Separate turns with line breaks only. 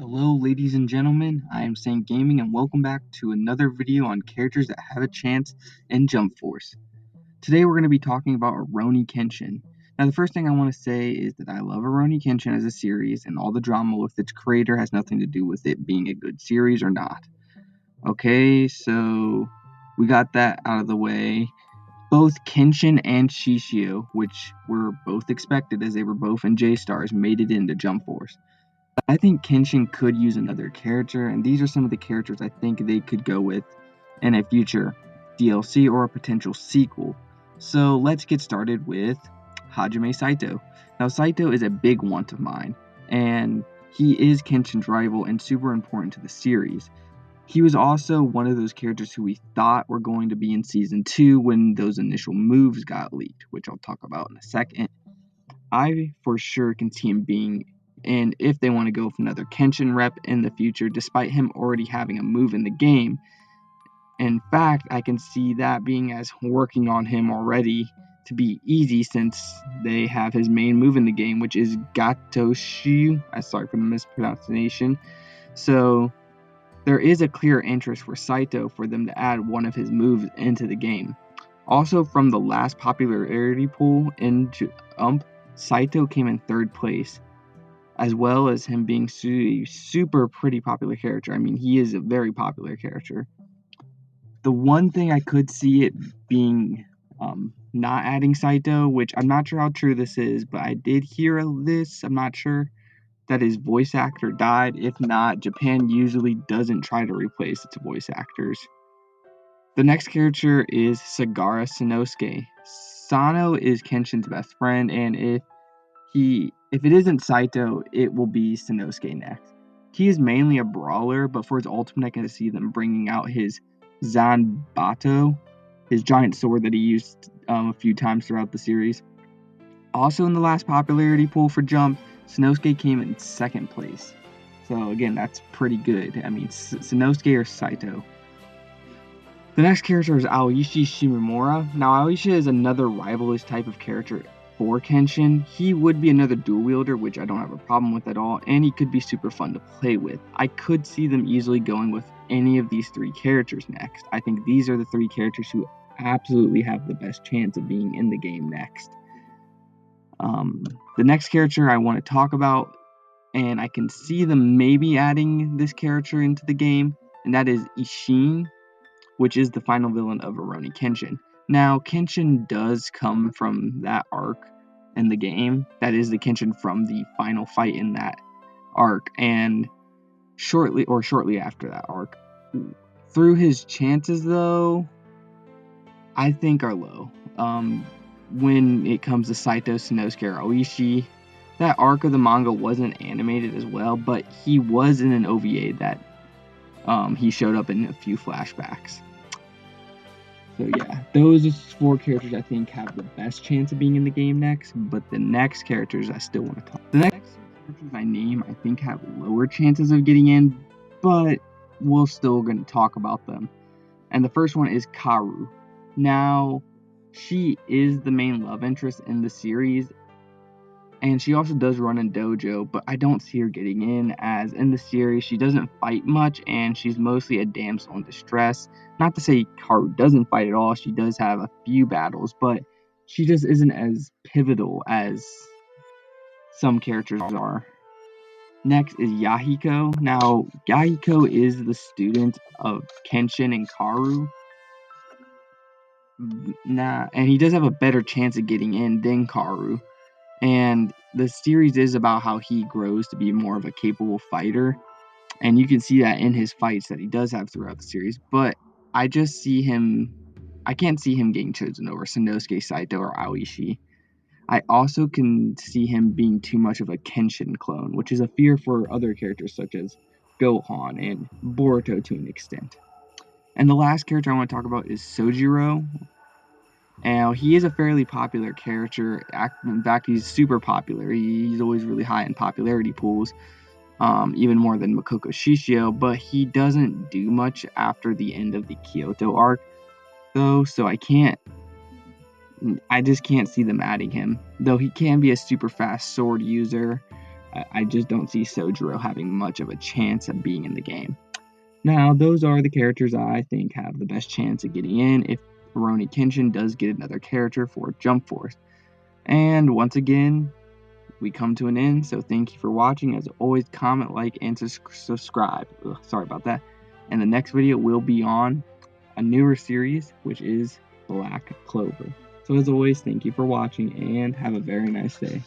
Hello ladies and gentlemen, I am Saint Gaming and welcome back to another video on characters that have a chance in Jump Force. Today we're going to be talking about Rurouni Kenshin. Now the first thing I want to say is that I love Rurouni Kenshin as a series, and all the drama with its creator has nothing to do with it being a good series or not. Okay, so we got that out of the way. Both Kenshin and Shishio, which were both expected as they were both in J-Stars, made it into Jump Force. I think Kenshin could use another character, and these are some of the characters I think they could go with in a future DLC or a potential sequel. So let's get started with Hajime Saito. Now Saito is a big want of mine, and he is Kenshin's rival and super important to the series. He was also one of those characters who we thought were going to be in Season 2 when those initial moves got leaked, which I'll talk about in a second. I for sure can see him being, and if they want to go with another Kenshin rep in the future, despite him already having a move in the game. In fact, I can see that being as working on him already to be easy since they have his main move in the game, which is Gatoshu. I'm sorry for the mispronunciation. So there is a clear interest for Saito for them to add one of his moves into the game. Also, from the last popularity poll in Saito came in 3rd place, as well as him being super pretty popular character. I mean, he is a very popular character. The one thing I could see it being not adding Saito, which I'm not sure how true this is, but I did hear this, I'm not sure, that his voice actor died. If not, Japan usually doesn't try to replace its voice actors. The next character is Sagara-Sanosuke. Sano is Kenshin's best friend, and if it isn't Saito, it will be Sanosuke next. He is mainly a brawler, but for his ultimate I can see them bringing out his Zanbato, his giant sword that he used a few times throughout the series. Also in the last popularity poll for Jump, Sanosuke came in 2nd place. So again, that's pretty good. I mean, Sanosuke or Saito. The next character is Aoishi Shimomura. Now, Aoishi is another rivalish type of character for Kenshin. He would be another dual wielder, which I don't have a problem with at all, and he could be super fun to play with. I could see them easily going with any of these 3 characters next. I think these are the 3 characters who absolutely have the best chance of being in the game next. The next character I want to talk about, and I can see them maybe adding this character into the game, and that is Isshin, which is the final villain of Rurouni Kenshin. Now, Kenshin does come from that arc in the game. That is the Kenshin from the final fight in that arc, and shortly after that arc. Through his chances, though, I think are low. When it comes to Saito, Sanosuke, or Aoishi, that arc of the manga wasn't animated as well, but he was in an OVA that he showed up in a few flashbacks. So yeah, those are 4 characters I think have the best chance of being in the game next, but the next characters I still want to talk. The next characters I name I think have lower chances of getting in, but we're still going to talk about them. And the first one is Karu. Now, she is the main love interest in the series, and she also does run in dojo, but I don't see her getting in, as in the series she doesn't fight much and she's mostly a damsel in distress. Not to say Karu doesn't fight at all, she does have a few battles, but she just isn't as pivotal as some characters are. Next is Yahiko. Now, Yahiko is the student of Kenshin and Karu. And he does have a better chance of getting in than Karu. And the series is about how he grows to be more of a capable fighter. And you can see that in his fights that he does have throughout the series. But I can't see him getting chosen over Sanosuke, Saito, or Aoishi. I also can see him being too much of a Kenshin clone, which is a fear for other characters such as Gohan and Boruto to an extent. And the last character I want to talk about is Soujiro. Now, he is a fairly popular character. In fact, he's super popular. He's always really high in popularity pools, even more than Makoko Shishio, but he doesn't do much after the end of the Kyoto arc, though, so I just can't see them adding him. Though he can be a super fast sword user, I just don't see Soujiro having much of a chance of being in the game. Now, those are the characters I think have the best chance of getting in if Rurouni Kenshin does get another character for Jump Force. And once again, we come to an end, so thank you for watching. As always, comment, like, and subscribe. Sorry about that. And the next video will be on a newer series, which is Black Clover. So as always, thank you for watching, and have a very nice day.